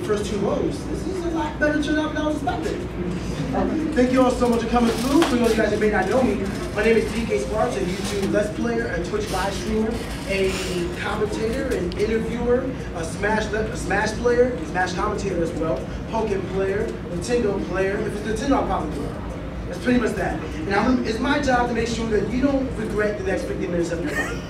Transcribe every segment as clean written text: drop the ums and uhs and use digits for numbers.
first 2 rows. This is a lot better turnout than I was expecting. Thank you all so much for coming through. For those of you guys that may not know me, my name is PKSparkxx, a YouTube Let's Player, a Twitch live streamer, a commentator, an interviewer, a Smash player, a Smash commentator as well, Pokken player, Nintendo player. If it's Nintendo, I'll probably do it. That's pretty much that. And it's my job to make sure that you don't regret the next 50 minutes of your life.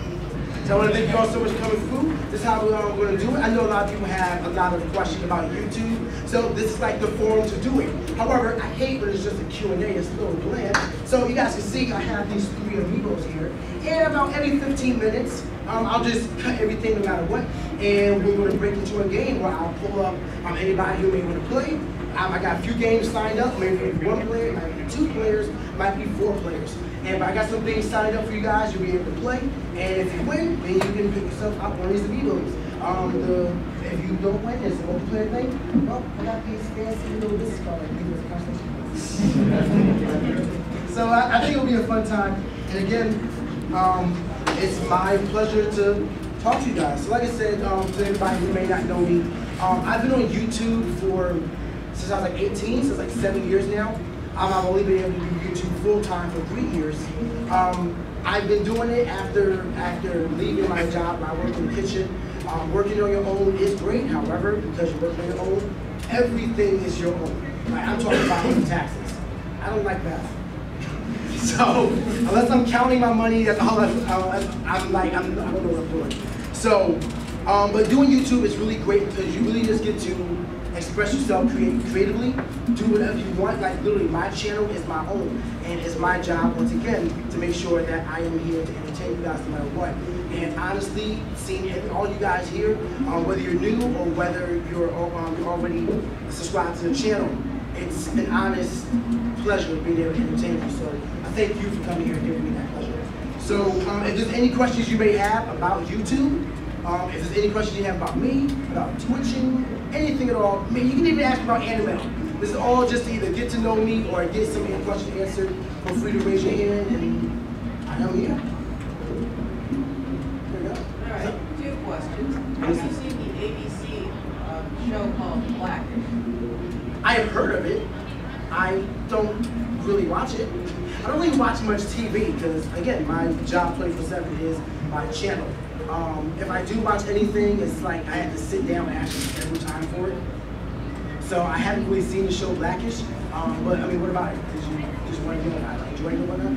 So I want to thank you all so much for coming through. This is how we're going to do it. I know a lot of people have a lot of questions about YouTube, so this is like the forum to do it. However, I hate when it's just a Q&A, it's a little bland. So you guys can see I have these 3 amigos here. And about every 15 minutes, I'll just cut everything no matter what. And we're going to break into a game where I'll pull up anybody who may want to play. I got a few games signed up, maybe 1 player, might be 2 players, might be 4 players. And I got some things signed up for you guys, you'll be able to play. And if you win, then you can pick yourself up one of these amigos. If you don't win, it's a multiplayer thing. Well, I got these fancy little business cards like So I think it'll be a fun time. And again, it's my pleasure to talk to you guys. So like I said, to everybody who may not know me, I've been on YouTube since I was like 18, so it's like 7 years now. I've only been able to do YouTube full time for 3 years. I've been doing it after leaving my job. I work in the kitchen. Working on your own is great, however, because you're working on your own, everything is your own. Like, I'm talking about taxes. I don't like that. So unless I'm counting my money, that's all I don't know what I'm doing. So, but doing YouTube is really great because you really just get to express yourself creatively, do whatever you want. Like literally, my channel is my own, and it's my job once again to make sure that I am here to entertain you guys no matter what. And honestly, seeing all you guys here, whether you're new or whether you're already subscribed to the channel, it's an honest pleasure being able to entertain you. So I thank you for coming here and giving me that pleasure. So if there's any questions you may have about YouTube, if there's any questions you have about me, about Twitching, anything at all, I mean, you can even ask about anime. This is all just to either get to know me or get some of your questions answered. Feel free to raise your hand, and I am here. There we go. All right, 2 questions. Have you seen the ABC show called Blackish? I have heard of it. I don't really watch it. I don't really watch much TV because, again, my job 24/7 is my channel. If I do watch anything, it's like I have to sit down and actually schedule time for it. So I haven't really seen the show Blackish. But I mean, what about it? Did you just want to know about it? Enjoying it or not?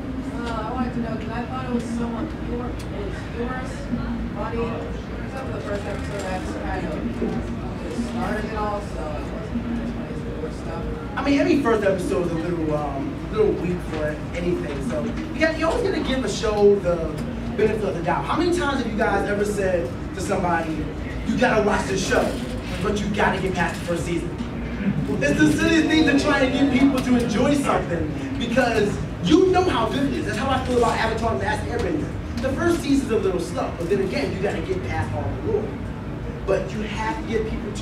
I wanted to know because I thought it was somewhat humorous, funny. Except for the first episode, that's kind of started it all, so it wasn't as funny as the worst stuff. I mean, every first episode is a little weak for anything. So you're always gonna give a show the benefit of the doubt. How many times have you guys ever said to somebody, you gotta watch this show, but you gotta get past the first season? It's the silliest thing to try and get people to enjoy something because you know how good it is. That's how I feel about Avatar: The Last Airbender. The first season's a little slow, but then again, you gotta get past all the lore. But you have to get people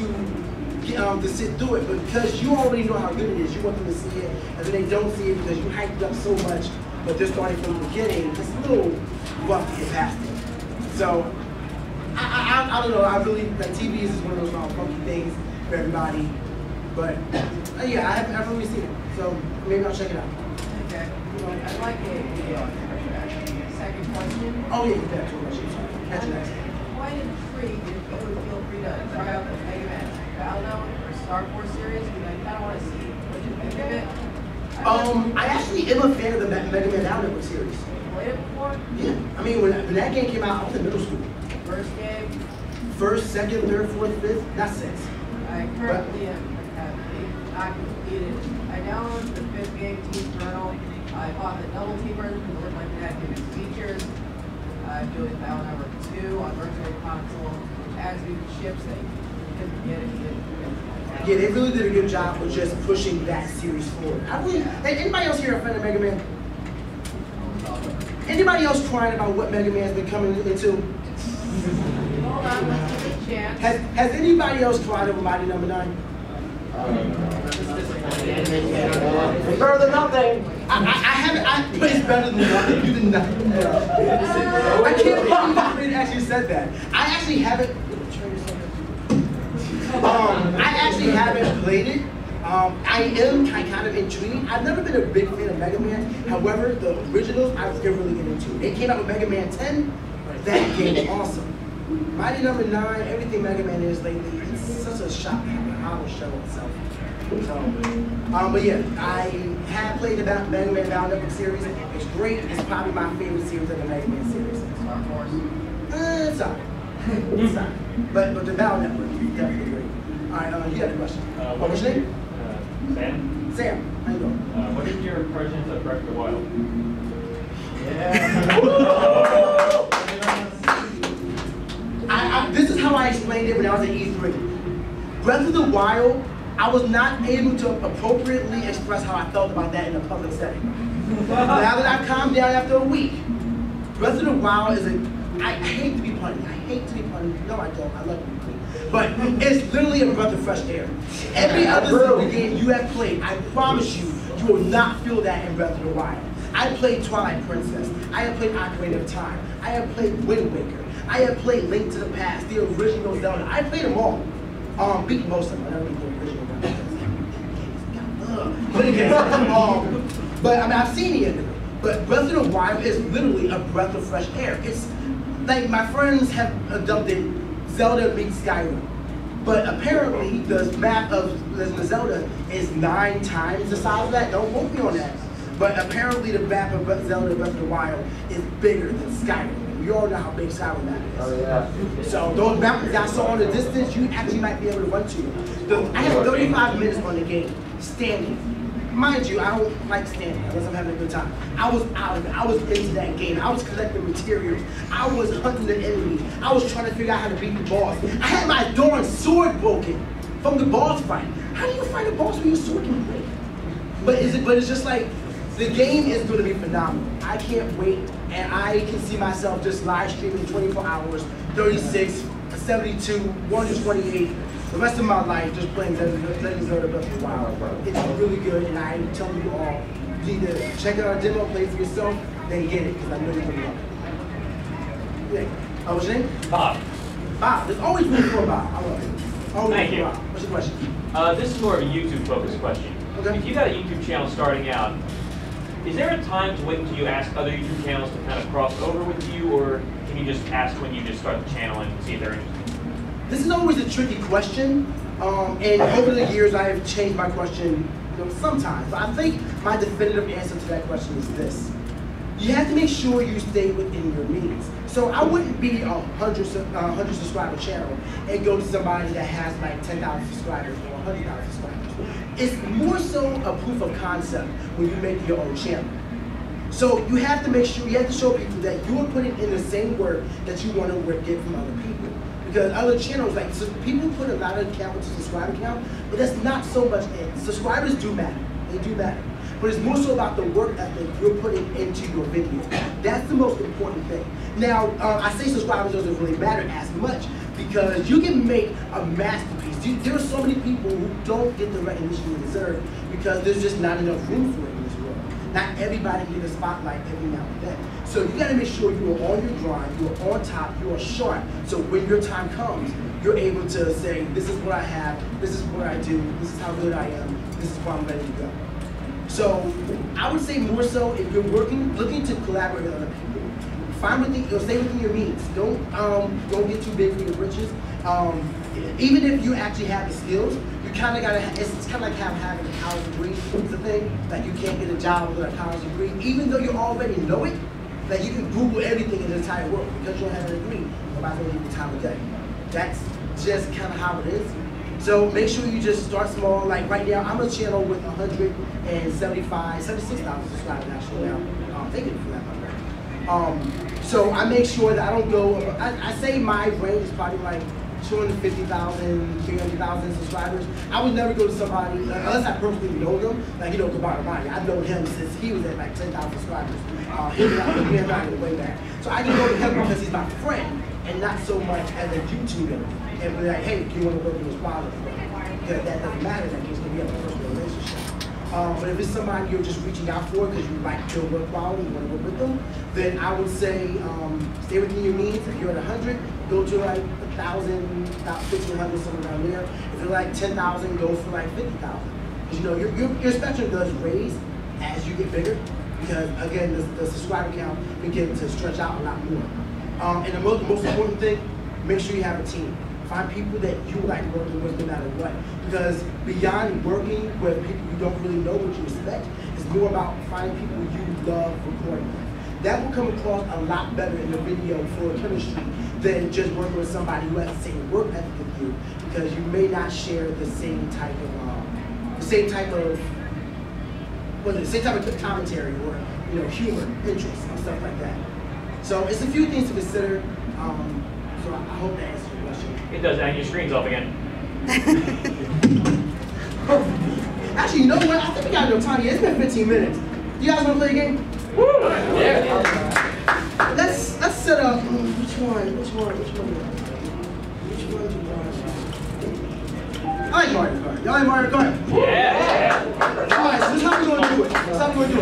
to sit through it, but because you already know how good it is, you want them to see it, and then they don't see it because you hyped up so much, but they're starting from the beginning. It's a little rough to get past it. So, I don't know, I really, like TV is just one of those funky things for everybody. But, yeah, I haven't really seen it, so maybe I'll check it out. Okay. I'd like a second question. Oh, yeah, you can have 2 questions. Catch you next. Quite intrigued if you would feel free to try out the Mega Man Battle or Star Force series, because I kind of want to see what you think of it. I actually am a fan of the Mega Man Battle series. Played it before? Yeah. I mean, when that game came out, I was in middle school. First game? First, second, third, fourth, fifth, not 6. I currently have not completed. I downloaded the 5th game, Team Journal. I bought the double team version because it looked like it had good features. I'm doing Battle Number 2 on Virtual Console, which adds new chips that you couldn't get if you didn't. Yeah, they really did a good job with just pushing that series forward. Hey, anybody else here a fan of Mega Man? Anybody else crying about what Mega Man's been coming into? Hold on, let's give it a chance. Has anybody else cried over Mighty Number 9? Better than nothing. I haven't. But it's better than nothing. You did nothing. I can't believe you actually said that. I actually haven't. I actually haven't played it. I am kind of intrigued. I've never been a big fan of Mega Man. However, the originals I was really get into. They came out with Mega Man 10. That game was awesome. Mighty Number 9, everything Mega Man is lately, it's such a shock, hollow shell itself. So, but yeah, I have played the Mega Man Battle Network series. It's great. It's probably my favorite series of the Mega Man series. It's alright. It's alright. But the Battle Network is definitely great. Alright, you got a question. What's your name? Sam. Sam, how you doing? What is your impressions of Breath of the Wild? This is how I explained it when I was at E3. Breath of the Wild, I was not able to appropriately express how I felt about that in a public setting. Now that I've calmed down after a week, Breath of the Wild is I hate to be punny. I hate to be punny. No, I don't. I love to be punny. But it's literally a breath of fresh air. Every other Zelda game you have played, I promise you, you will not feel that in Breath of the Wild. I played Twilight Princess. I have played Ocarina of Time. I have played Wind Waker. I have played Link to the Past, the original Zelda. I played them all. Beat most of them. I never beat the original one. But I mean, I've seen the end of it. But Breath of the Wild is literally a breath of fresh air. It's like my friends have dubbed it Zelda meets Skyrim. But apparently the map of the Zelda is 9 times the size of that. Don't quote me on that. But apparently the map of Zelda Breath of the Wild is bigger than Skyrim. You all know how big Skyrim map is. Oh, yeah. So those mountains I saw in the distance, you actually might be able to run to. I have 35 minutes on the game, standing. Mind you, I don't like standing unless I'm having a good time. I was out of it. I was into that game. I was collecting materials. I was hunting the enemy. I was trying to figure out how to beat the boss. I had my darn sword broken from the boss fight. How do you fight a boss when your sword can break? But it's just like, the game is going to be phenomenal. I can't wait, and I can see myself just live streaming 24 hours, 36, 72, 128, the rest of my life just playing Legend of Zelda Breath of the Wild. It's really good, and I tell you all, you need to check out our demo, play for yourself, then get it, because I know you're going to love it. Yeah. What's your name? Bob. Bob. There's always room for a Bob. I love it. Always Thank you. Bob. What's your question? This is more of a YouTube-focused question. Okay. If you got a YouTube channel starting out, is there a time to wait until you ask other YouTube channels to kind of cross over with you, or can you just ask when you just start the channel and see if they're interested? This is always a tricky question, and over the years I have changed my question sometimes, but I think my definitive answer to that question is this. You have to make sure you stay within your means. So I wouldn't be a 100 subscriber channel and go to somebody that has like 10,000 subscribers or 100,000 subscribers. It's more so a proof of concept when you make your own channel. So you have to make sure, you have to show people that you are putting in the same work that you want to get from other people. Because other channels, like people put a lot of count into subscriber count, but that's not so much it. Subscribers do matter, they do matter. But it's more so about the work ethic you're putting into your videos. That's the most important thing. Now, I say subscribers doesn't really matter as much because you can make a masterpiece. There are so many people who don't get the recognition they deserve because there's just not enough room for it in this world. Not everybody can get a spotlight every now and then. So you gotta make sure you are on your grind, you are on top, you are sharp. So when your time comes, you're able to say, this is what I have, this is what I do, this is how good I am, this is where I'm ready to go. So I would say more so if you're looking to collaborate with other people, stay within your means. Don't get too big for your britches. Even if you actually have the skills, you kind of gotta. It's kind of like having a college degree. It's the thing that you can't get a job with a college degree, even though you already know it. That you can Google everything in the entire world because you don't have a degree. Nobody's gonna give you time of day. That's just kind of how it is. So make sure you just start small. Like right now, I'm a channel with 76,000 subscribers actually now. Thank you for that, my friend. So I make sure that I don't go. I say my range is probably like 250,000, 300,000 subscribers. I would never go to somebody unless I personally know them. Like Kabata, I've known him since he was at like 10,000 subscribers. He and I go way back. So I can go to him because he's my friend and not so much as a YouTuber. And be like, hey, do you want to work with his father? Because that doesn't matter in that case because we have a personal relationship. But if it's somebody you're just reaching out for because you like their work quality, you want to work with them, then I would say stay within your means. If you're at 100, go to like 1,000, 1,500, somewhere around there. If you're like 10,000, go for like 50,000. Because you know your spectrum does raise as you get bigger. Because again, the subscriber count begins to stretch out a lot more. And the most important thing, make sure you have a team. Find people that you like working with no matter what. Because beyond working with people you don't really know what you expect, it's more about finding people you love recording with. That will come across a lot better in the video for chemistry than just working with somebody who has the same work ethic with you, because you may not share the same type of commentary or humor, interests, and stuff like that. So it's a few things to consider. So I hope that answers your question. It does, and your screen's off again. Actually, you know what? I think we got enough time here. It's been 15 minutes. You guys want to play a game? Woo! Yeah. Let's set up. Which one do you want? I like Mario Kart. Y'all like Mario Kart? Yeah. Alright, so this is how we're gonna do it.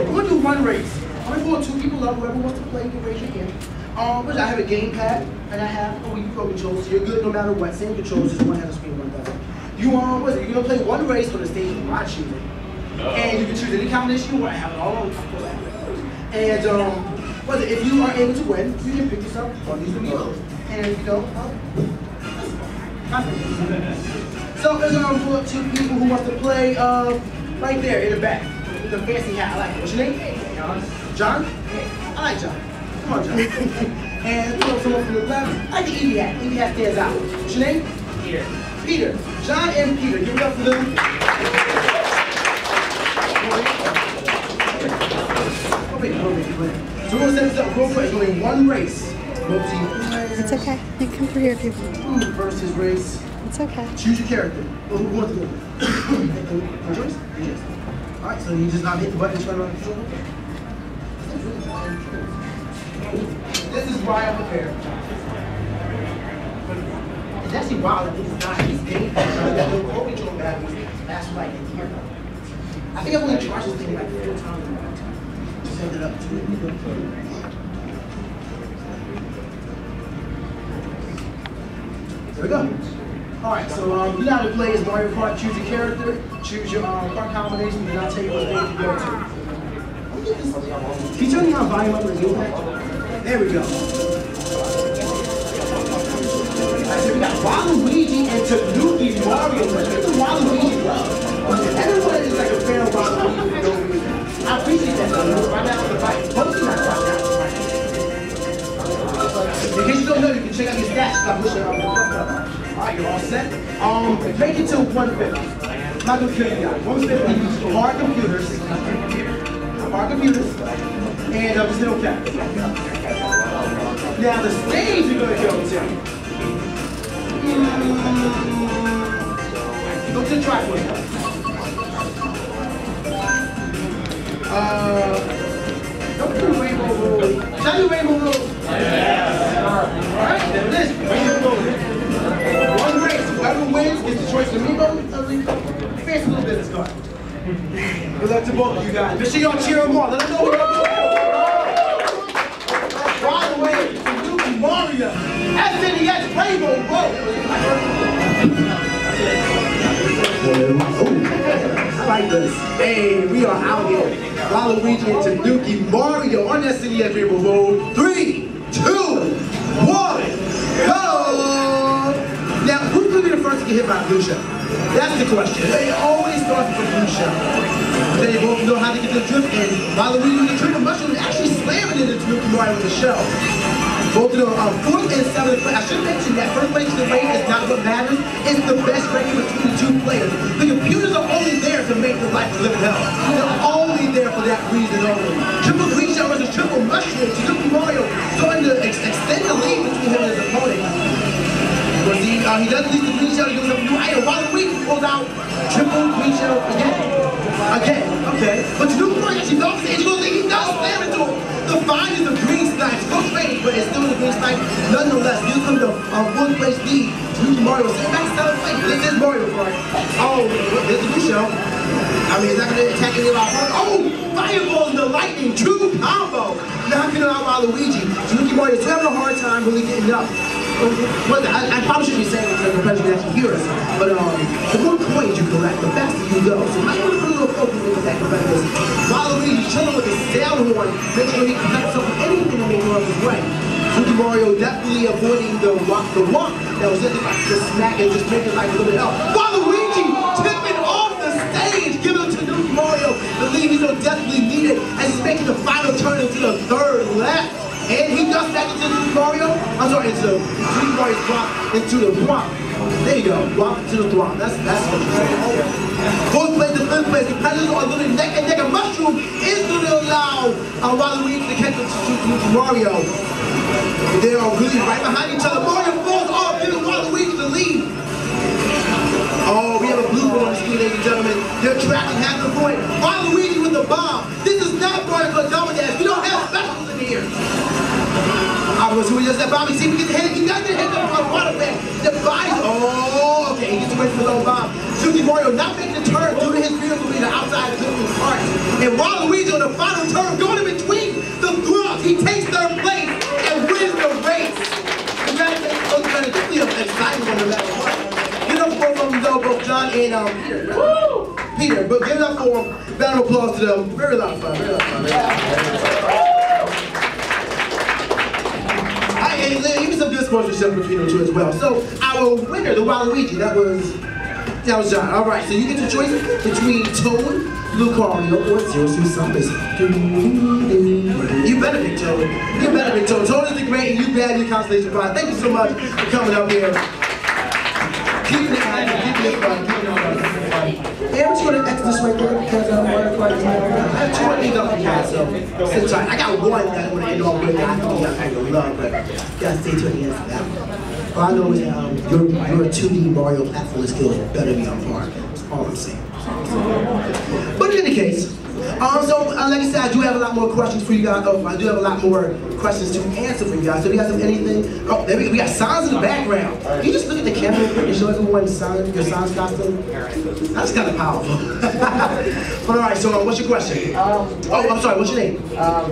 We're gonna do one race. I'm gonna pull 2 people up. Whoever wants to play, you can raise your hand. I have a gamepad and I have a Wii Pro controller, so you're good no matter what. Same controls, just one has a screen, one doesn't. You're gonna play one race on the stage where I choose it. And you can choose any combination you want. I have it all on. And if you are able to win, you can pick yourself one of these videos. And so there's gonna pull up 2 people who wants to play right there in the back. With the fancy hat. I like it. What's your name? John? I like John. Come on, John. And someone from the left. I like the Evie hat. Evie hat stands out. What's your name? Peter. Peter. John and Peter. Give it up for them. So we're going to set this up real quick. It's only one race. It's okay. You can come through here if you want. Versus race. It's okay. Choose your character. Who wants to go? Choice? Yes. Alright, so you just not hit the button and turn on the controller? This is why I'm prepared. It's actually wild that this is not his game. That the remote control batteries last like a year. I think I've only charged this thing like 4 times in my time. Set it up to There we go. Alright, so you know how to play is Mario Kart. Choose your character, choose your kart combination, and I'll tell you what stage you go to. Can you turn the volume up on the gamepad? There we go. Alright, so we got Waluigi and Tanuki Mario. Let's get the Waluigi love. Everyone is like a fan of Waluigi for no reason. I appreciate that though. Right now on the bike. Posting that right now. In case you don't know, you can check out your stats. Stop pushing out. Alright, you're all set. Make it to 150. Not gonna kill you guys. 150. Hard computers. Hard computers. And just hit OK. Now the stage you're gonna go to. Go to the driveway. Don't do Rainbow Road. Should I do Rainbow Road? Yeah. Alright, there it is. Rainbow Road. One race, whoever wins gets the choice of Amiibo. Fancy little business card. Good luck to both of you guys. Make sure y'all cheer them on. Let them know what y'all doing. By the way, Tanuki Mario, SNES Rainbow Road. I like this. Hey, we are out here. Waluigi and Tanuki Mario on SNES Rainbow Road. 3, 2, 1, go! Now, who's going to be the first to get hit by a blue shell? That's the question. It always starts with a blue shell. Then they both know how to get the drift in. Waluigi with the triple mushroom is actually slamming into Tanuki Mario with the shell. Both of them are 4th and 7th place. I should mention that first place in the race is not what matters. It's the best race between the 2 players. The computers are only there to make the life of living hell. They're only there for that reason only. Triple green shell versus triple mushroom. Tanuki Mario starting to extend the lead between him and his opponent. But he doesn't leave the green shell, he goes up new item. Waluigi pulls out triple green shell again. Okay. But Tanuki Mario actually knocks the edge of the lead. He does slam into him. The finest of green snipes. Go straight, but it's still the green snipe. Nonetheless, here comes the 4th place lead. Tanuki Mario sitting back 7th place. This is Mario Kart. Oh, there's the blue shell. I mean, it's not going to attack any of our opponents. Oh, Fireball and the Lightning, true combo. Knocking out Waluigi. Super Mario is having a hard time really getting up. Well, I probably shouldn't be saying this because the president actually hear us, but the more coins you collect, the faster you go. So you might want to put a little focus into that competitors. Waluigi's chilling with his sail horn, make sure he connects up with anything to make him his way. Super Mario definitely avoiding the walk that was just like the smack and just making like a little bit help. Waluigi tipping off the stage, giving it to Super Mario the lead he so desperately needed as he's making the final turn into the third left. And he does back into Super Mario. I'm sorry, into Super Mario's block into the block. There you go, block into the block. That's what you're saying. Fourth place to fifth place, competitors are literally neck and neck. A mushroom is going to allow Waluigi to catch up to Super Mario. They are really right behind each other. Mario falls off, giving Waluigi the lead. Oh, we have a blue one on the screen, ladies and gentlemen. They're tracking half the point. Waluigi with the bomb. This is not Mario for DatHottneSS. We don't have specials in here. I was who just that Bobby. See, we get the hit. He got the hit on water back. The body. Oh, okay. He gets away from his own bomb. Super Mario not making the turn due to his vehicle being the outside of the parts. And Waluigi on the final turn, going in between the thrust. He takes third place and wins the race. Congratulations, folks. Definitely exciting no matter what. Give it up for them, though, both John and Peter. Woo! Peter, but give it up for them. Round of applause to them. Very lot of fun. Very lot of fun. And even some good sportsmanship between them two as well. So our winner, the Waluigi, that was John. All right, so you get your choice between Toad, Lucario, or Zero Suit Summers. You better pick Toad. You better pick Toad. Toad is the great, and you grab your constellation prize. Thank you so much for coming up here. Keeping it active, keeping it fun, keeping it fun. And we're just going to exit this right there because I have 2 more things up for you guys, so sit tight. I got one that I want to end off with that I think I love, but you gotta stay to the end for that one. All I know is that your 2D Mario platforming skills better be on par. That's all I'm saying. But in any case, like I said, I do have a lot more questions for you guys. I do have a lot more questions to answer for you guys. So if you guys have anything, we got signs in the background. Can you just look at the camera and show everyone your signs costume? That's kind of powerful. But all right, so what's your question? I'm sorry, what's your name?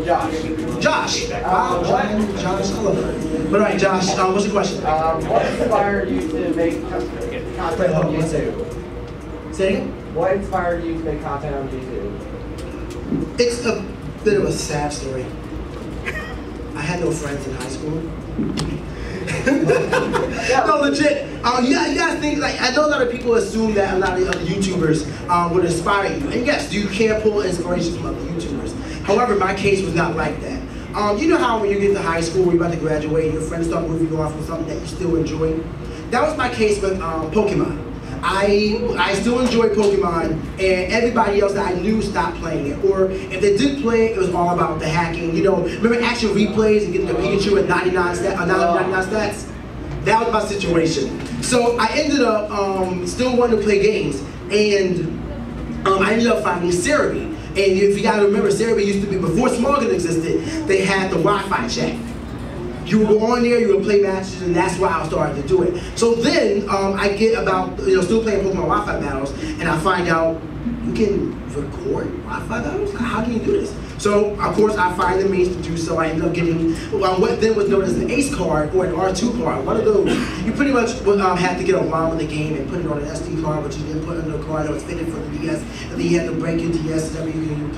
Josh. Josh. Wow, Josh. But all right, Josh, what's your question? What inspired you to make content on YouTube? Say it again? What inspired you to make content on YouTube? It's a bit of a sad story. I had no friends in high school. No, legit. You guys think, like, I know a lot of people assume that a lot of other YouTubers would inspire you. And yes, you can pull inspiration from other YouTubers. However, my case was not like that. You know how when you get to high school, you're about to graduate, your friends start moving off from something that you still enjoy? That was my case with Pokemon. I still enjoy Pokemon, and everybody else that I knew stopped playing it. Or if they did play it, it was all about the hacking. You know, remember action replays and getting the Pikachu at 99 stats? That was my situation. So I ended up still wanting to play games, and I ended up finding Cerebi. And if you gotta remember, Cerebi used to be, before Smogon existed, they had the Wi-Fi chat. You would go on there, you would play matches, and that's why I started to do it. So then I get about, still playing Pokemon Wi-Fi battles, and I find out you can record Wi-Fi battles? How can you do this? So, of course, I find the means to do so. I ended up getting what then was known as an ACE card or an R2 card. One of those. You pretty much had to get a ROM in the game and put it on an SD card, but you didn't put it on a card that was fitted for the DS. And then you had to break your DS, and then you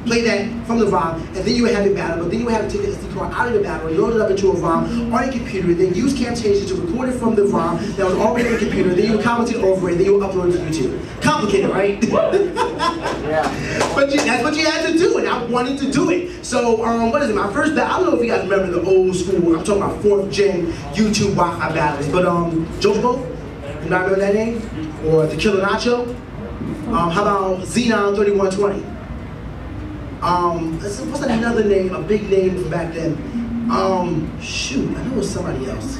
play that from the ROM, and then you would have your battle, but then you would have to take the SD card out of the battle, load it up into a ROM on your computer, then use Camtasia to record it from the ROM that was already on the computer, then you would commentate over it, then you would upload it to YouTube. Complicated, right? Yeah. But that's what you had to do, and I wanted to do it. So, what is it? My first battle, I don't know if you guys remember the old school, I'm talking about 4th gen YouTube Wi-Fi battles, but Jojo, you not remember that name? Or the Killer Nacho? How about Xenon 3120? What's another name, a big name from back then? Shoot, I know it was somebody else.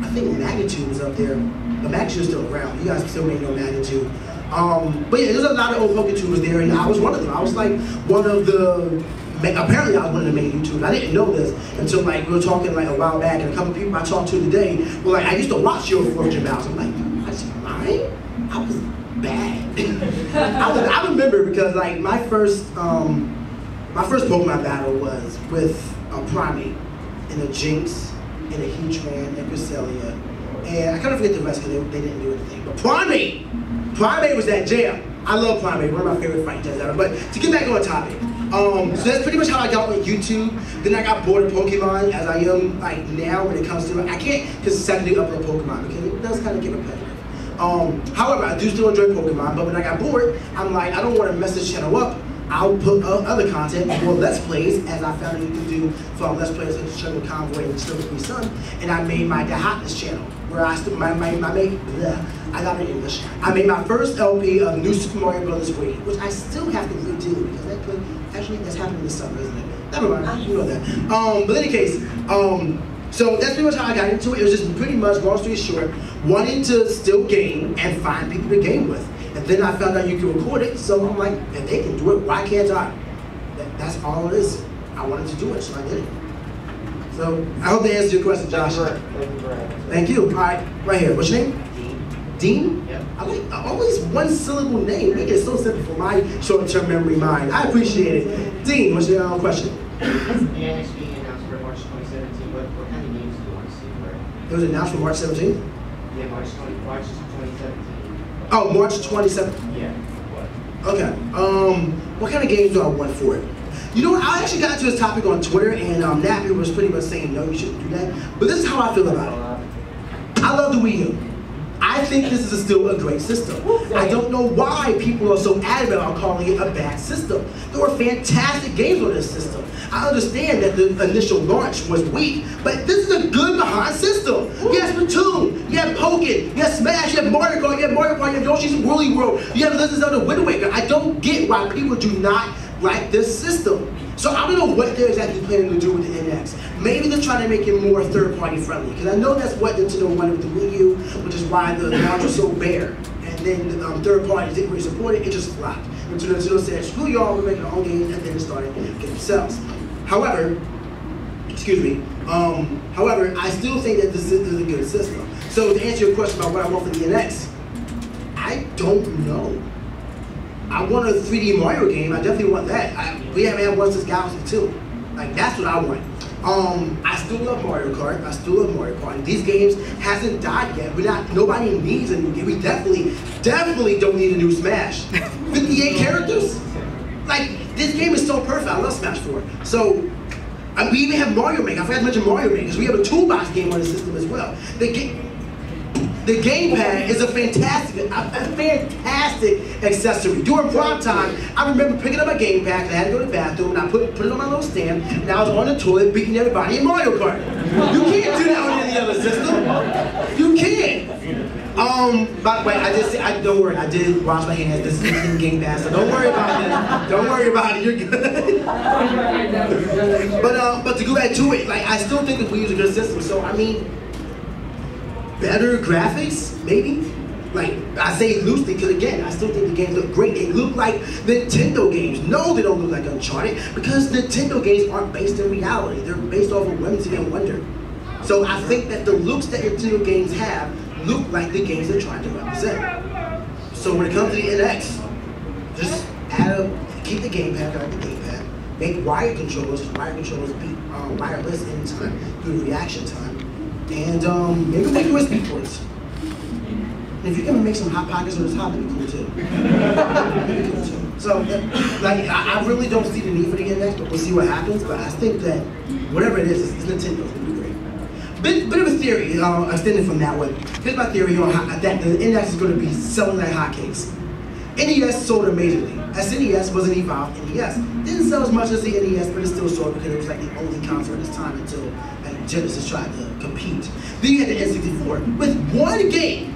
I think Magnitude was up there, but Magnitude's still around. You guys still may know Magnitude. But yeah, there's a lot of old PokeTubers there, and I was one of them. I was like one of the, apparently I was one of the main YouTubers. I didn't know this until like we were talking like a while back, and a couple of people I talked to today were like, I used to watch your 4th gen battles. I'm like, you watched mine? I was bad. I remember because like my first Pokemon battle was with a Primate and a Jinx and a Heatran and Cresselia. And I kind of forget the rest because they didn't do anything. But Primate was that jam. I love Primate, one of my favorite fighting types ever. But to get back on topic, so that's pretty much how I got on YouTube. Then I got bored of Pokemon as I am like now when it comes to it. I can't consistently upload Pokemon because it does kind of get repetitive. However, I do still enjoy Pokemon, but when I got bored, I'm like, I don't want to mess this channel up. I'll put other content, more Let's Plays, as I found you can do from Let's Plays like Jungle Convoy and Still With Me Son. And I made my DatHottneSS channel, where I still, I got it in English. I made my first LP of New Super Mario Bros. 3, which I still have to redo because actually that's happening this summer, isn't it? Never mind, you know that. But in any case, so that's pretty much how I got into it. It was just pretty much, long story short, wanting to still game and find people to game with. And then I found out you can record it, so I'm like, if they can do it, why can't I? That's all it is. I wanted to do it, so I did it. So I hope that answers your question, Josh. Thank you. All right, right here. What's your name? Dean? Yep. I like always one syllable name. Make it so simple for my short-term memory mind. I appreciate it. Dean, what's your question? The NX being announced for March 2017. What kind of games do you want to see for it? It was announced for March 17th? Yeah, March 2017. Oh, March 27th. Yeah. Okay. What kind of games do I want for it? You know what? I actually got into this topic on Twitter, and Nappy was pretty much saying, no, you shouldn't do that. But this is how I feel about it. I love the Wii U. I think this is still a great system. I don't know why people are so adamant on calling it a bad system. There were fantastic games on this system. I understand that the initial launch was weak, but this is a good behind system. You have Splatoon, you have Pokken, you have Smash, you have Mario Kart, you have Yoshi's Woolly World, you have Legend of the Wind Waker. I don't get why people do not like this system. So I don't know what they're exactly planning to do with the NX. Maybe they're trying to make it more third-party friendly, because I know that's what Nintendo wanted with the Wii U, which is why the launch was so bare. And then the third parties didn't really support it, it just flopped. Nintendo said, screw y'all, we're making our own games, and then it started getting themselves. However, excuse me, however, I still think that this is a good system. So to answer your question about what I want for the NX, I don't know. I want a 3D Mario game. I definitely want that. We haven't had one since Galaxy 2. Like, that's what I want. I still love Mario Kart. I still love Mario Kart. And these games hasn't died yet. Nobody needs a new game. We definitely don't need a new Smash. 58 characters? Like, this game is so perfect. I love Smash 4. So, we even have Mario Maker. I forgot to mention Mario Maker, because we have a toolbox game on the system as well. The gamepad is a fantastic accessory. During prime time, I remember picking up my gamepad, and I had to go to the bathroom, and I put it on my little stand, and I was on the toilet beating everybody in Mario Kart. You can't do that on any other system. You can't. By the way, don't worry, I did wash my hands. This is in the gamepad, so don't worry about it. Don't worry about it. You're good. But to go back to it, like I still think that we use a good system. So I mean, better graphics, maybe? Like, I say loosely because again, I still think the games look great. They look like Nintendo games. No, they don't look like Uncharted because Nintendo games aren't based in reality. They're based off of whimsy and wonder. So I think that the looks that Nintendo games have look like the games they're trying to represent. So when it comes to the NX, just keep the gamepad, make wired controllers, because wired controllers beat wireless in time, through reaction time. And maybe make USB ports. And if you're gonna make some hot pockets on the top, that'd be cool too. So, like, I really don't see the need for the NX, but we'll see what happens. But I think that whatever it is, it's Nintendo. It's gonna be great. Bit of a theory, extended from that one. Here's my theory on that the NX is gonna be selling like hotcakes. NES sold amazingly. SNES was an evolved NES. Didn't sell as much as the NES, but it still sold because it was like the only console at this time until Genesis tried to compete. Then you had the N64 with one game,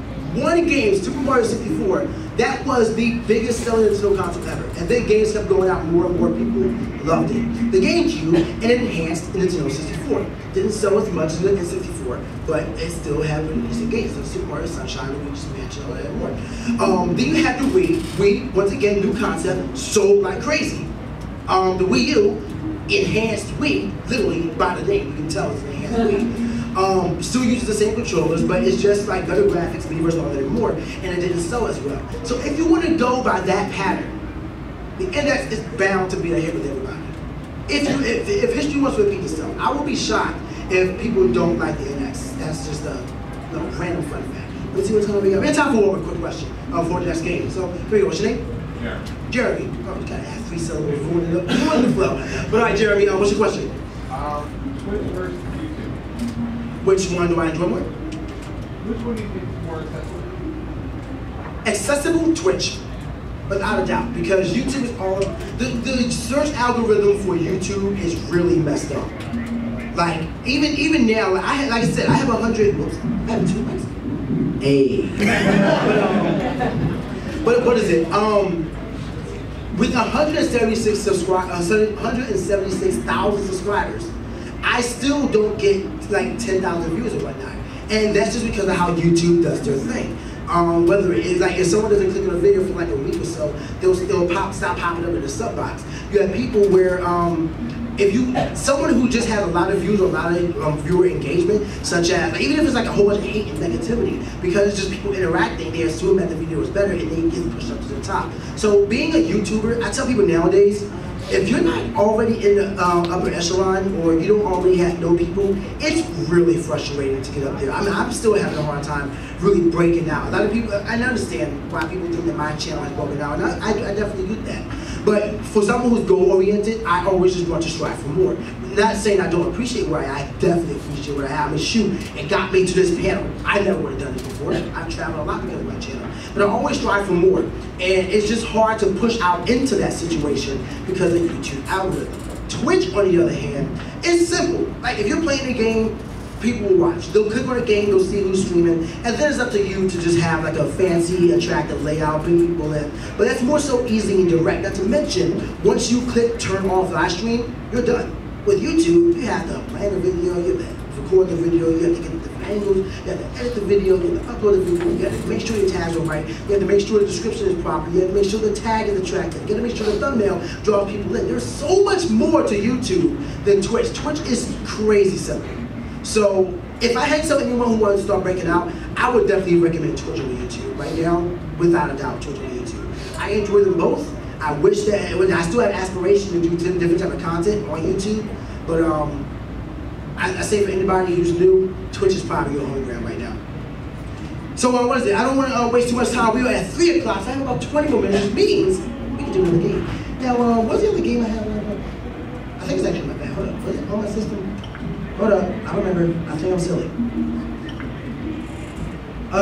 Super Mario 64. That was the biggest selling Nintendo console ever. And then games kept going out, more and more people loved it. The GameCube and enhanced the Nintendo 64. Didn't sell as much as the N64, but it still had really decent games like Super Mario Sunshine, Luigi's Mansion, all that and more. Then you had the Wii. Wii, once again, new concept, sold like crazy. The Wii U, enhanced Wii, literally by the name, you can tell it's an enhanced Wii. Still uses the same controllers, but it's just like better graphics, beavers, all that and more, and it didn't sell as well. So if you want to go by that pattern, the index is bound to be a hit with everybody. If history wants to repeat itself, I will be shocked if people don't like the index. That's just a random fun fact. Let's see what's going to be up. We have time for one quick question for the next game. So here we go. What's your name? Jeremy. Jeremy. Oh, you gotta have 3 syllables before the flow. But all right, Jeremy, what's your question? Twitch versus YouTube. Which one do I enjoy more? Which one do you think is more accessible? Accessible Twitch, without a doubt, because YouTube is all the search algorithm for YouTube is really messed up. Like even now, like I said, I have 100. Whoops, I have 2 likes. Hey. But what is it? With 176,000 subscribers, I still don't get like 10,000 views or whatnot, and that's just because of how YouTube does their thing. Whether it's like if someone doesn't click on a video for like a week or so, they'll stop popping up in the sub box. You have people where someone who just has a lot of views or a lot of viewer engagement, such as like, even if it's like a whole bunch of hate and negativity, because it's just people interacting, they assume that the video is better and they get pushed up to the top. So being a YouTuber, I tell people nowadays, if you're not already in the upper echelon or you don't already know people, it's really frustrating to get up there. I mean, I'm still having a hard time really breaking out. A lot of people, I understand why people think that my channel has broken out, and I definitely get that. But for someone who's goal-oriented, I always just want to strive for more. Not saying I don't appreciate where I definitely appreciate where I am. I mean, shoot, it got me to this panel. I never would have done this before. I've traveled a lot because of my channel. But I always strive for more. And it's just hard to push out into that situation because of the YouTube algorithm. Twitch, on the other hand, is simple. Like, if you're playing a game, people will watch. They'll click on a game, they'll see who's streaming, and then it's up to you to just have like a fancy, attractive layout, bring people in. But that's more so easy and direct. Not to mention, once you click turn off live stream, you're done. With YouTube, you have to plan the video, you have to record the video, you have to get different angles, you have to edit the video, you have to upload the video, you have to make sure your tags are right, you have to make sure the description is proper, you have to make sure the tag is attractive, you have to make sure the thumbnail draws people in. There's so much more to YouTube than Twitch. Twitch is crazy simple. So if I had to tell anyone who wanted to start breaking out, I would definitely recommend Twitch over YouTube. Right now, without a doubt, Twitch over YouTube. I enjoy them both. I wish that I still have aspiration to do different type of content on YouTube, but I say for anybody who's new, Twitch is probably your home ground right now. So what is it? I don't want to waste too much time. We are at 3 o'clock, so I have about 20 more minutes, which means we can do another game. Now, what's the other game I have? I think it's actually my bad. Hold up. Was it on my system? Hold up, I don't remember. I think I'm silly.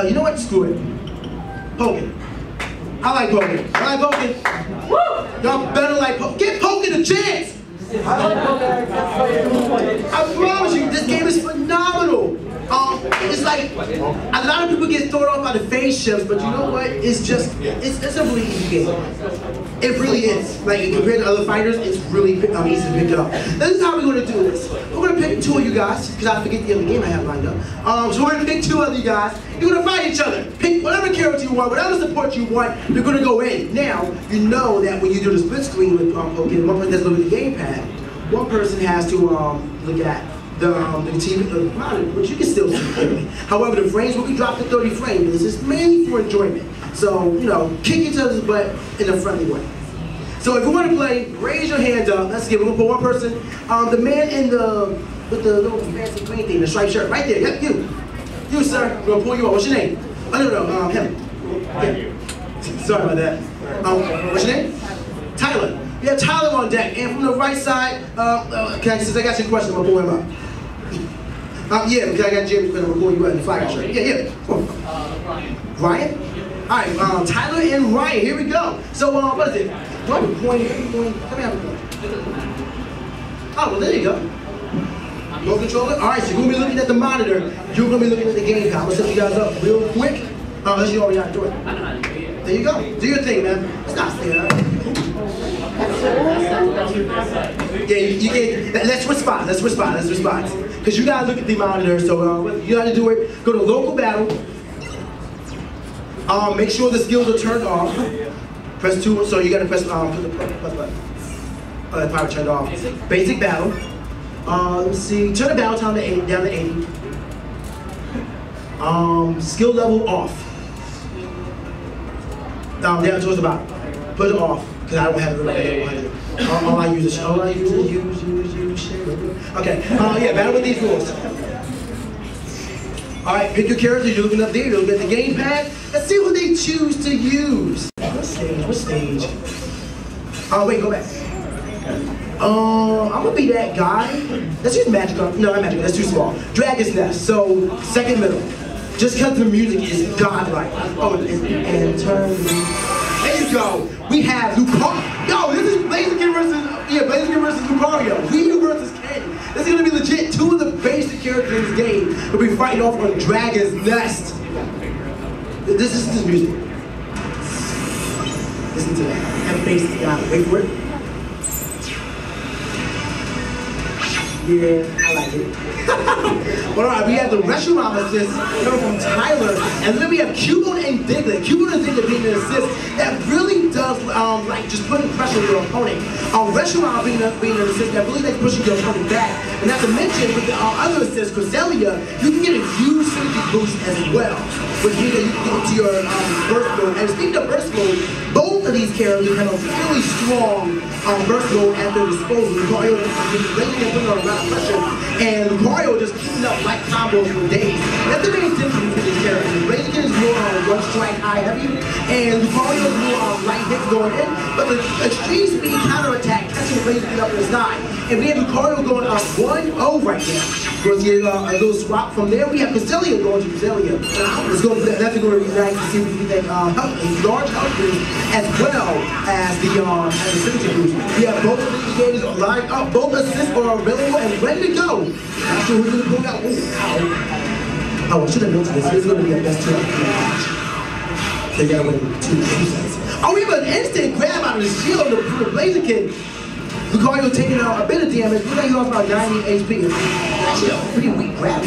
You know what? Screw it. Poking. I like poking. I like poking. Y'all better like poking. Give poking a chance! I promise you, this game is phenomenal. It's like, a lot of people get thrown off by the phase shifts, but you know what? It's just, it's a really easy game. It really is. Like, compared to other fighters, it's really easy to pick up. This is how we're going to do this. We're going to pick 2 of you guys, because I forget the other game I have lined up. So we're going to pick 2 of you guys. You're going to fight each other. Pick whatever character you want, whatever support you want, you're going to go in. Now, you know that when you do the split screen with Pokemon, one person has to look at the gamepad. One person has to look at the TV, the monitor, which you can still see clearly. However, the frames will be dropped to 30 frames, but this is mainly for enjoyment. So, you know, kick each other's butt in a friendly way. So if you want to play, raise your hands up. Let's give it for one person. The man with the little fancy green thing, the striped shirt, right there. Yep, you. You, sir. We're gonna pull you up. What's your name? Oh, no, him. Yeah. Sorry about that. What's your name? Tyler. We have Tyler on deck, and from the right side, since I got your question, I'm gonna pull him up. Yeah, because I got Jeremy's question, I'm gonna pull you up in the flag shirt. Yeah. Ryan? All right, Tyler and Ryan, here we go. So, what is it? Do I have a point? Let me have a point. Oh, well, there you go. Remote controller? All right, so you're gonna be looking at the monitor. You're gonna be looking at the gamepad. I'm gonna set you guys up real quick. Unless you already know how to do it. There you go. Do your thing, man. It's not fair. Yeah, you get. Let's switch spots. Because you gotta look at the monitor. So you gotta do it. Go to local battle. Make sure the skills are turned off. Press 2. So you gotta press put the plus button. That power turned off. Basic battle. Let's see. Turn the battle time to 80, down to 80. Skill level off. Down towards the bottom. Put it off, because I don't have it right. All I use is okay. Yeah, battle with these rules. Alright, pick your character, you're looking up there, you're looking at the gamepad. Let's see what they choose to use. What stage? Oh, wait, go back. I'm gonna be that guy. Let's use magic. No, not magic, that's too small. Dragon's Nest, so second middle. Just because the music is godlike. Oh, and turn. There you go. We have Lucario. Yo, this is Blaziken versus Lucario. Ryu versus Candy. This is gonna be legit. Two of the basic characters in this game will be fighting off on Dragon's Nest. This is music. Listen to that. That bass is got it. Wait for it. Yeah, I like it. But alright, we have the restaurant assist coming from Tyler, and then we have Cubone and Diglett. Cubone and Diglett being an assist that really does like just putting pressure on your opponent. Restaurant being an assist that really likes pushing your opponent back. And not to mention with the other assist, Cresselia, you can get a huge synergy boost as well, which means that you can get into your burst mode. And speaking of burst mode, both of these characters have a really strong burst mode at their disposal. Lucario is putting on a lot of pressure, and Lucario just keeping up light combos for days. That's the main difference between these characters. Blaziken is more on one strike high heavy, and Lucario is more on light hits going in, but the extreme speed counterattack catching Blaziken up in his side. And we have Lucario going up 1-0 right now. We'll get a little swap from there. We have Cresselia going to Cresselia. That's going to be nice to see if we can get large health boost as well as the synergy boost. We have both of these games lined up, both assists are available and ready to go. Not sure who's going to pull out. Oh, I should have mentioned this. This is going to be a best 2 out of 3 match. They got to win 2 sets. Oh, we have an instant grab out of the shield from the Blaziken. Lucario taking out a bit of damage. Looks like he lost about 90 HP. Actually, a pretty weak grab.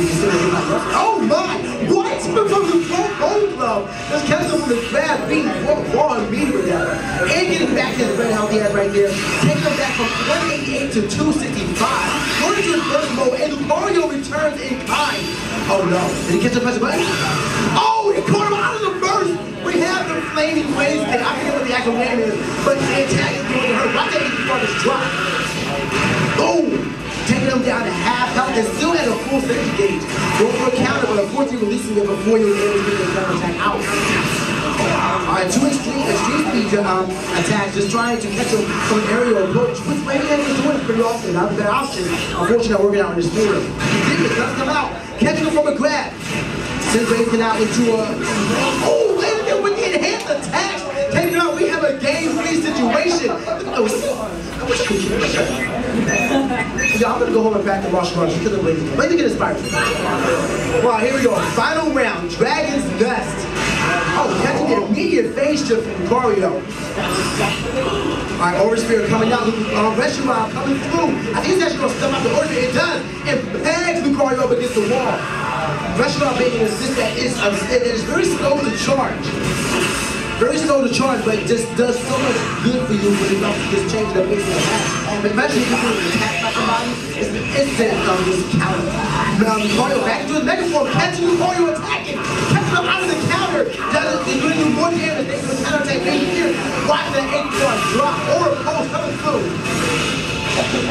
Oh my! What? From the Gold Glove. Just catching him from the grab, being raw and mean with that. And getting back to the red health he has right there. Taking him back from 188 to 265. Going into his burst mode, and Lucario returns in time. Oh no. Did he catch the pressure button? Oh, he caught him out of the burst! We have the flaming Wednesday. I forget what the actual name is, but the attack is going to hurt. Watch that before this drop. Boom! Taking him down to half health and still at a full synergy gauge. Going for a counter, but unfortunately releasing it before he was able to get the counter attack out. Alright, 2 extreme speed attacks, just trying to catch him from an aerial approach, which Blaziken is doing pretty often. Not a bad option. Unfortunately, not working out in this field. Diglett does come out, catching him from a grab. Sends Blaziken out into a... Oh, Blaziken with the enhanced attacks! Taking out, we have a game-free situation. I wish I could keep it. Yeah, I'm gonna go home and back to Rush because of Blaziken. Blaziken inspired me. Well, here we go. Final round, Dragon's Nest. Oh, catching the immediate phase shift from Lucario. Alright, Aura Sphere coming out. Restaurant coming through. I think it's actually gonna step out the order. It does. It pegs Lucario up against the wall. Restaurant making an assist that is very slow to charge. Very slow to charge, but it just does so much good for you when it comes to just changing the pace of the match. But imagine if you can attack by somebody, it's an instant just counter. Now Lucario back into his mega form, catching Lucario attacking, catching him out of the counter. He's going to do more damage than the counter attack right here. Watch that 8-point drop or a pulse coming through.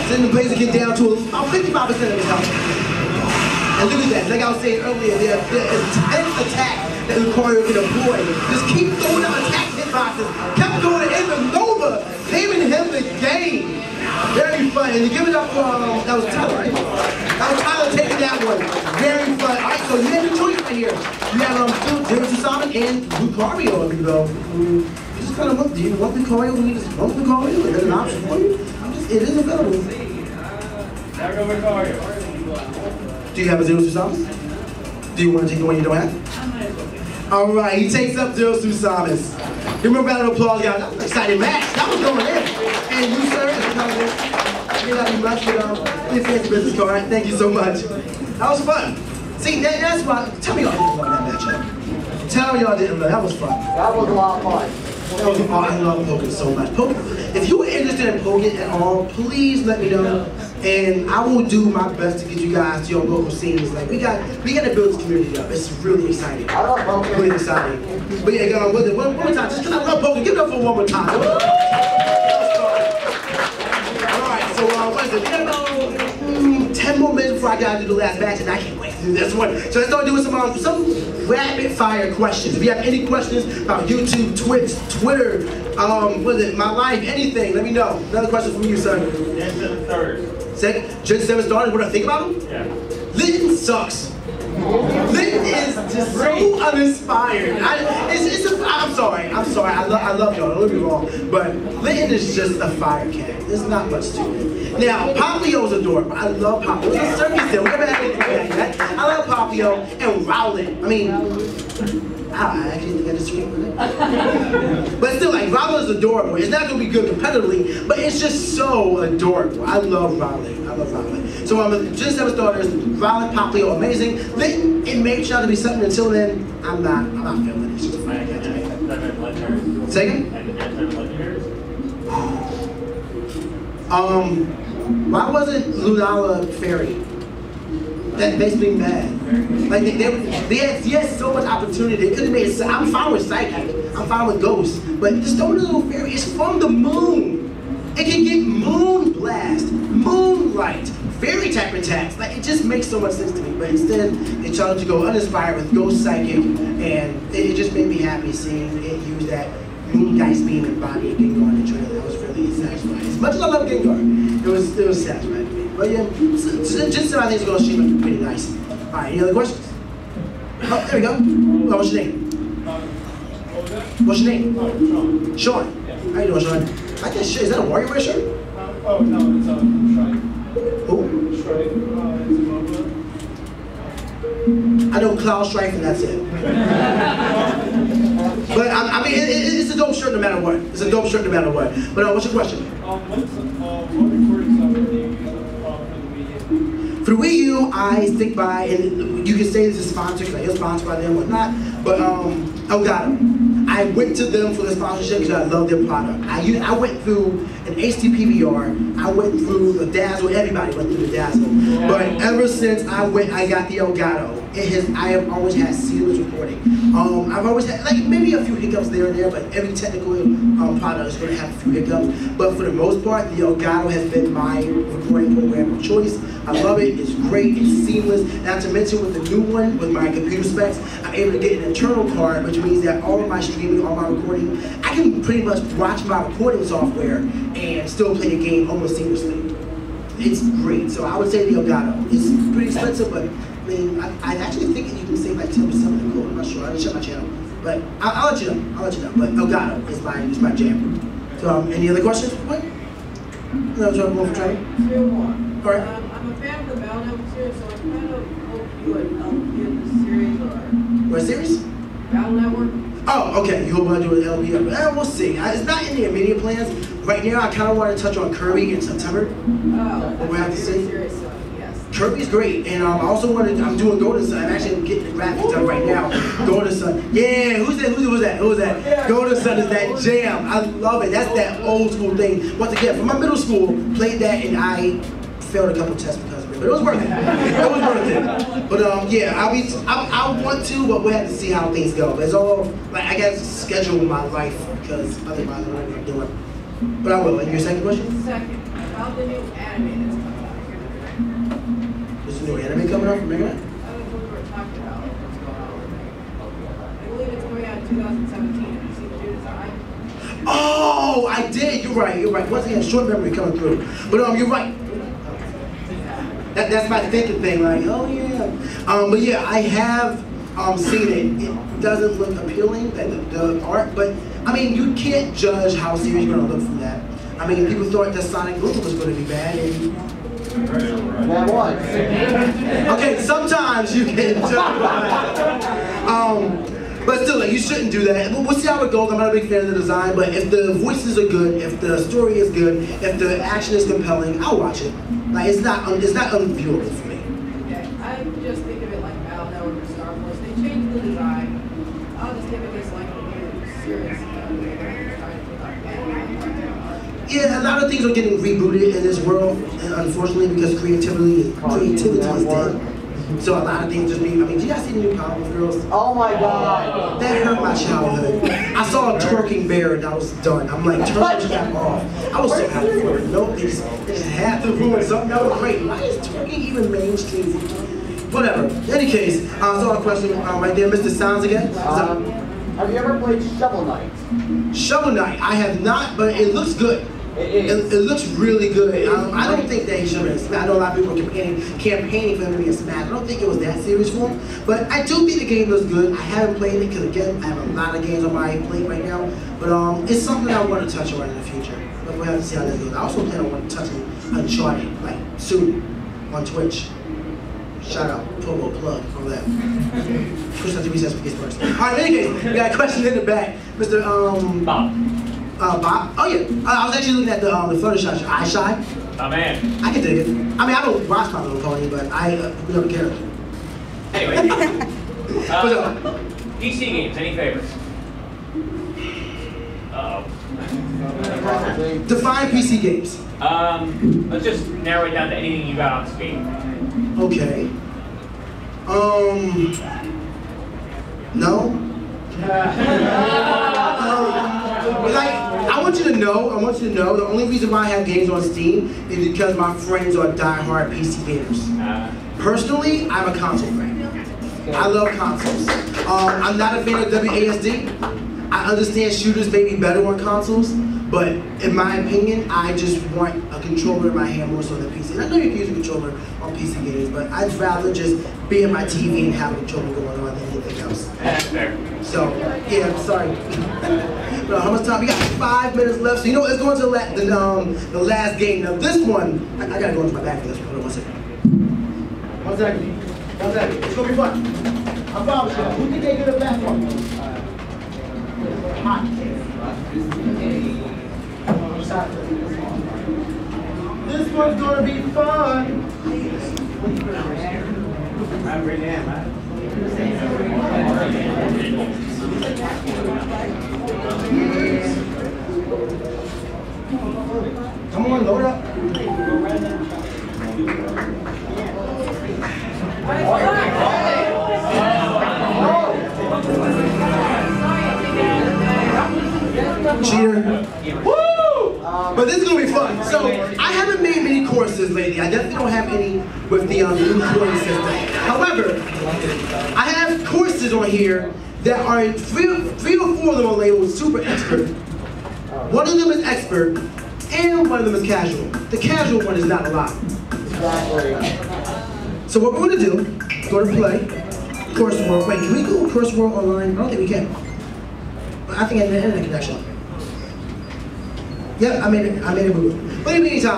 Sending the Blaziken down to about 55% of his health. And look at that, like I was saying earlier, the intense attack that Lucario can employ. Just keep throwing out attack hitboxes, kept going in the Nova, saving him the game. Very fun. And to give it up for, that was Tyler, right? That was Tyler taking that one. Very fun. Alright, so you have a choice right here. You have Zero Summon and Lucario, if you go. You just kind of look, do you want Lucario when you just want Lucario? Is that an option for you? It is available. There go Lucario. Do you have a Zero Summon? Do you want to take the one you don't have? Alright, he takes up Zero Summons. Give him a round of applause, guys. That was an exciting match. That was going in. And you, sir, is coming in. You love you much, but your fancy business card. Thank you so much. That was fun. See, that's why. Tell me y'all didn't love that matchup. Tell me y'all didn't love. That was fun. That was a lot of fun. Oh, I love poking so much. If you are interested in poking at all, please let me know, and I will do my best to get you guys to your local scenes. Like we got to build this community up. It's really exciting. I love poking. Really exciting. But yeah, go with it. One more time, just because I love poking. Give it up for one more time. All right, so what is it? We got about 10 more minutes before I gotta do the last match, and I can't wait to do this one. So let's start doing some rapid fire questions. If you have any questions about YouTube, Twitch, Twitter, what is it, my life, anything, let me know. Another question from you, son. Gen 7 starters. Gen 7 starters, what do I think about them? Yeah. Linton sucks. Linton is just so uninspired. I'm sorry. I love y'all. Don't get me wrong, but Linton is just a fire cat. There's not much to it. Now, Papio's adorable. I love Papio. It's a circus deal. We never had anything like that. I love Papio and Rowlet. I mean, I actually think I just screamed with it. But still, like, Rowlet is adorable. It's not going to be good competitively, but it's just so adorable. I love Rowlet. So Gen 7 starters, Rowlet, Papio, amazing. Linton, it may try to be something. Until then, I'm not feeling it. It's just a fire cat to me. Second? Why wasn't Lunala fairy? That makes me mad. Like they had so much opportunity. They could have made it. I'm fine with psychic. I'm fine with ghosts. But just don't little fairy. It's from the moon. It can get moon blast, moonlight, fairy type attacks. Like it just makes so much sense to me. But instead, they chose to go uninspired with ghost psychic, and it just made me happy seeing it use that moon geist beam and body of Gengar in the trailer. That was really satisfying. As much as I love Gengar, it was satisfying to me. But yeah, just I think it's going to shape up pretty nice. All right, any other questions? Oh, there we go. Oh, what's your name? What's your name? Sean. Sean. Yeah. How you doing, Sean? I guess shit. Is that a WarioWare shirt? Oh no, it's Shrike. Who? Shrike. It's a I know Cloud Strife and that's it. But I mean, it's a dope shirt no matter what. It's a dope shirt no matter what. But what's your question? what recording software do you use for the Wii U? For the Wii U, I stick by, and you can say this is sponsored because I am sponsored by them and whatnot, but Elgato. I went to them for the sponsorship because I love their product. I went through an HD PVR, I went through the Dazzle, everybody went through the Dazzle. But ever since I got the Elgato, I have always had seamless recording. I've always had, like, maybe a few hiccups there and there, but every technical product is going to have a few hiccups. But for the most part, the Elgato has been my recording program of choice. I love it, it's great, it's seamless. Not to mention with the new one, with my computer specs, I'm able to get an internal card, which means that all of my streaming, all my recording, I can pretty much watch my recording software and still play the game almost seamlessly. It's great, so I would say the Elgato. It's pretty expensive, but I mean, I actually think you can save like 10% of the code. I'm not sure. I didn't check my channel, but I'll let you know. But Elgato is my jam. So, any other questions? What? No, more for training. Two more. All right. I'm a fan of the Battle Network series, so I kind of hope you would help in the series or What series? Battle Network. Oh, okay. You hope I do an LB? We'll see. It's not in the immediate plans. Right now, I kind of want to touch on Kirby in September. Oh, What we have to see? series, so yes. Kirby's great, and I also wanted. I'm doing Golden Sun. I'm actually getting the graphics done right now. Golden Sun. Yeah, who's that? Who was that? Golden Sun is that jam. I love it. That's that old school thing. Once again, from my middle school, played that, and I failed a couple tests because of it, but it was worth it. It was worth it. But yeah, I want to, but we'll have to see how things go. It's all like I got to schedule my life because otherwise I don't know what I'm doing. But I will. And your second question? Second, about the new anime that's coming out. There's a new anime coming out from Mega Man? I don't know what we're talking about. What's going on with it? I believe it's coming out in 2017. Have you seen the new design? Oh, I did. You're right. Once again, short memory coming through. But you're right. That's my thinking thing. Like, oh yeah. But yeah, I have seen it. It doesn't look appealing, the art, but I mean, you can't judge how serious you're gonna look from that. I mean, people thought that Sonic Boom was gonna be bad, and That was. okay, sometimes you can judge. But still, like, you shouldn't do that. We'll see how it goes. I'm not a big fan of the design, but if the voices are good, if the story is good, if the action is compelling, I'll watch it. Like, it's not unviewable for me. Okay, I just think of it like Battle Network or Star Wars. They changed the design. I'll just think of this like a new series. Yeah, a lot of things are getting rebooted in this world, unfortunately, because creativity is dead. So a lot of things just be, I mean, did you guys see the new Powerpuff Girls? Oh my God. That hurt my childhood. I saw a twerking bear and I was done. I'm like, turn the cap off. I was so happy for it. Nope, they just had to ruin something that was great. Why is twerking even mainstream? Whatever. In any case, so a question right there, Mr. Sounds again. Have you ever played Shovel Knight? Shovel Knight, I have not, but it looks good. It is. It looks really good. I don't think that he should have been. I know a lot of people are campaigning for him to be a smash. I don't think it was that serious for him. But I do think the game looks good. I haven't played it because, again, I have a lot of games on my plate right now. But it's something I want to touch on in the future. But we'll have to see how that goes. I also plan on touching Uncharted, like, soon, on Twitch. Shout out, promo plug, all that. Push that 3 cents for PKSparkxx. All right, in any case, we got a question in the back. Mr. Bob. Bob? Oh yeah, I was actually looking at the Photoshop. Eye shy. Oh man. I can dig it. I mean, I don't watch My Little Pony, but I don't care. Anyway. What's up? PC games, any favorites? Uh-oh. Define PC games. Let's just narrow it down to anything you got on screen. Okay. No. Like, I want you to know, the only reason why I have games on Steam is because my friends are die-hard PC gamers. Personally, I'm a console fan. I love consoles. I'm not a fan of WASD. I understand shooters may be better on consoles, but in my opinion, I just want a controller in my hand more so than PC. And I know you can use a controller on PC games, but I'd rather just be in my TV and have a controller going on than anything else. So, yeah, I'm sorry. But how much time? We got 5 minutes left, so you know what? Let's go into the last game. Now this one, I gotta go into my bag for this one. Hold on 1 second. 1 second. 1 second. It's gonna be fun. I promise you. Who think they get a back from? Hot. This one's gonna be fun. I really am, man. Come on, load up. Cheater. Woo! But this is gonna be fun. So I haven't made many courses lately. I definitely don't have any with the new scoring system. However, I have courses on here that are three or four of them are labeled super expert. One of them is expert, and one of them is casual. The casual one is not allowed. So what we're gonna do, go to play, Course World. Wait, can we go Course World online? I don't think we can. I think I have an internet connection. Yep, I made it move. But in the meantime,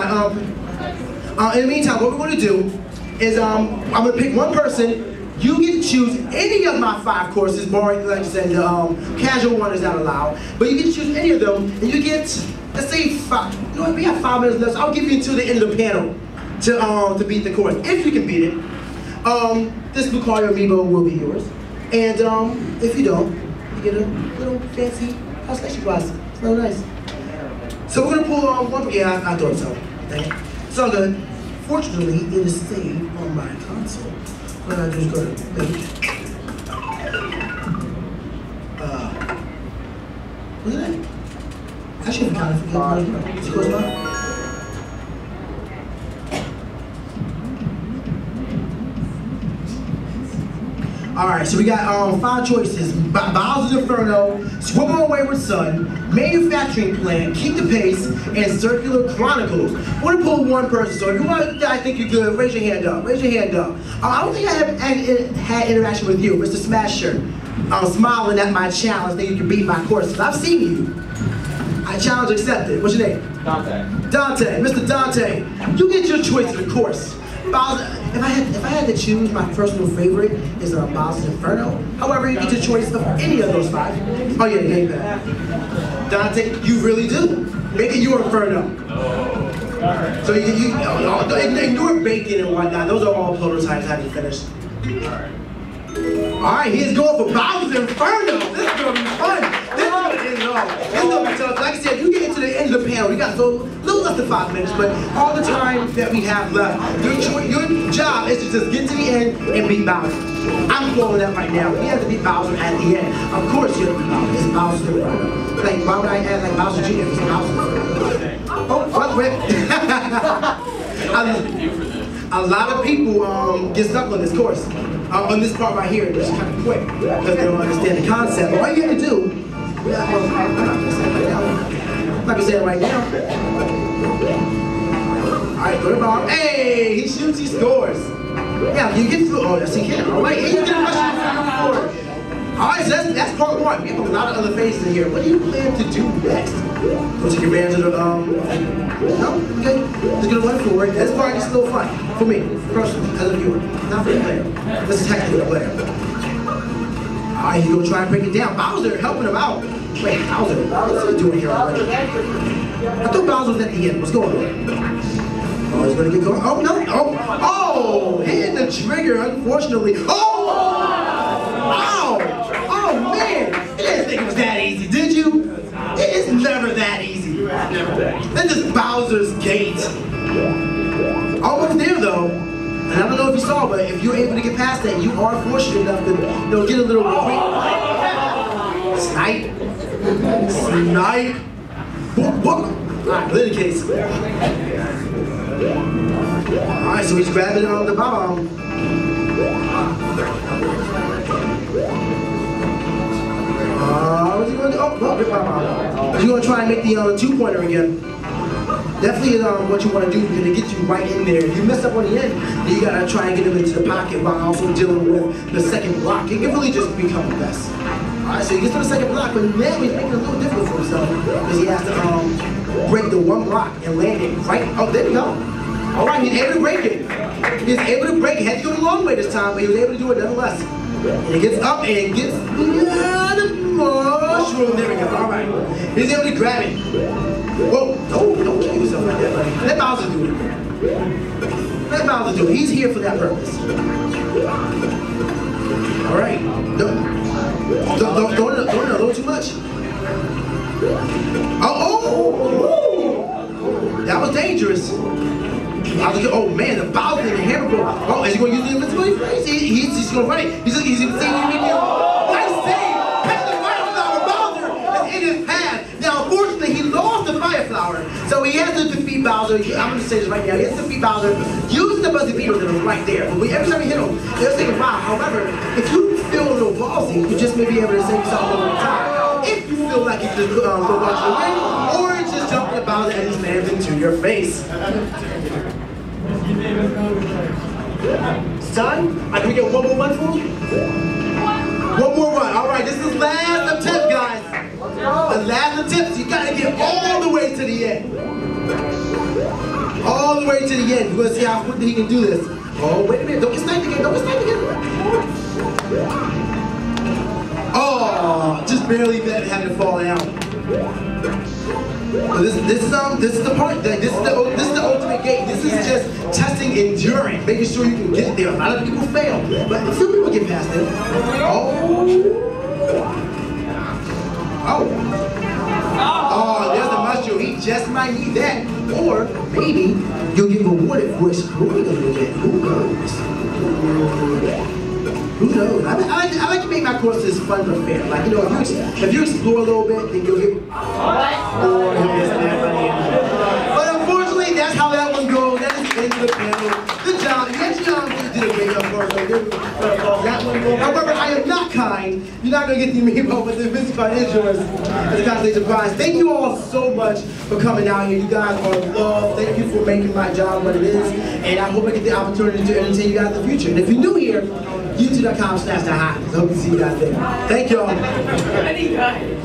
what we're gonna do is I'm gonna pick one person. You get to choose any of my 5 courses, barring, like I said, the casual one is not allowed. But you get to choose any of them, and you get, let's say 5. You know what? We have 5 minutes left. So I'll give you until the end of the panel to beat the course. If you can beat it, this Lucario amiibo will be yours. And if you don't, you get a little fancy house station glass. It's real nice. So we're gonna pull one. Yeah, I thought so. Dang it. It's all good. Fortunately, it is saved on my console. What I do is go to page. Look at that. I should have counted for good. All right, so we got 5 choices. Bowser's Inferno, Swim On Wayward Son, Manufacturing Plant, Keep the Pace, and Circular Chronicles. We're gonna pull one person, so if you want, I think you're good, raise your hand up, raise your hand up. I don't think I have had interaction with you, Mr. Smasher. Smiling at my challenge, think you can beat my courses. I've seen you. I challenge accepted. What's your name? Dante. Dante, Mr. Dante, you get your choice of the course. Bowser, if I had to choose, my personal favorite is Bowser's Inferno. However, you get your choice of any of those 5. Oh yeah, the gamepad. Dante, you really do. Make it your Inferno. So you ignore bacon and whatnot. Those are all prototypes I haven't finished. All right, he's going for Bowser's Inferno. This is gonna be fun. This is gonna be tough. Like I said, you get into the end of the panel. We got so a little less than 5 minutes, but all the time that we have left, your job is to just get to the end and beat Bowser. I'm calling that right now. We have to beat Bowser at the end. Of course you have to beat Bowser. It's Bowser. Like, why would I add like Bowser Jr. if it's Bowser? Oh, what? A lot of people get stuck on this course. On this part right here, which is kind of quick, because they don't understand the concept. But all you have to do, I'm not gonna say it right now. Alright, go to Bob. Hey, he shoots, he scores. Yeah, you get through. Oh, yes, he can. Alright, you get a rush forward. Alright, so that's part one. We have a lot of other phases in here. What do you plan to do next? Go take advantage of the, no? Okay. Just gonna run forward. This part is still fun. For me, personally, as a viewer. Not for the player. This is technically the player. Alright, he's gonna try and break it down. Bowser helping him out. Wait, Bowser, what's he doing here already? I thought Bowser was at the end. What's going on? Oh, he's gonna get going. Oh, no. Oh, hitting the trigger, unfortunately. Oh! Ow! Oh, man. You didn't think it was that easy, did you? It is never that easy. That's just Bowser's gate. Almost there, though. And I don't know if you saw, but if you're able to get past that, you are fortunate enough to, get a little quick. Snipe. Snipe. Book, book. Alright, in any case. Alright, so he's grabbing on the bomb. What's he going to do? Oh, rip my bomb. He's going to try and make the 2-pointer again. Definitely what you want to do, because it gets you right in there. If you mess up on the end, then you got to try and get him into the pocket while also dealing with the second block. It can really just become the best. Alright, so he gets to the second block, but now he's making it a little difficult for himself, because he has to break the one block and land it right. Oh, there we go. Alright, he's able to break it. He's able to break it. He had to go the long way this time, but he was able to do it nonetheless. And he gets up and gets the mushroom. There we go. Alright. He's able to grab it. Whoa, don't kill yourself like that, buddy. Let Bowser do it. Let Bowser do it. He's here for that purpose. Alright. Don't a little too much. Oh! That was dangerous. Oh man, the Bowser and the hammer bro. Oh, is he going to use the invincibility phrase? He's going to run it. He's saying nice save! Catch the fire flower, Bowser is in his path. Now, unfortunately, he lost the fire flower, so he has to defeat Bowser. I'm going to say this right now. He has to defeat Bowser using the buzzy beetle that was right there. But every time he hit him, it'll take a while. However, if you feel a little ballsy, you just may be able to save yourself a little time. If you feel like you just go watch the win, or just jump at Bowser and he slams into your face. Son, can we get one more run for him? One more run. All right, this is last attempt, guys. The last attempt. You got to get all the way to the end. All the way to the end. We're going to see how quickly he can do this. Oh, wait a minute. Don't get sniped again. Don't get sniped again. Oh, just barely having to fall out. This is the part. This is the ultimate game. This is just testing endurance, making sure you can get there. A lot of people fail, but a few people get past it. Oh, there's the mushroom. He just might need that, or maybe you'll get rewarded for exploring a little bit. Who knows? Who knows? I like to make my courses fun but fair. Like, if you explore a little bit, then you'll get bored and this and that. But unfortunately, that's how that one goes. That is the end of the panel. Good job. Yes, you did a great job for us. That one goes. However, I am not kind. You're not going to get the amiibo, but the business card is yours as a consolation prize. Thank you all so much for coming out here. You guys are loved. Thank you for making my job what it is. And I hope I get the opportunity to entertain you guys in the future. And if you're new here, youtube.com/DatHottneSS. I hope to see you guys there. Thank y'all. Anytime.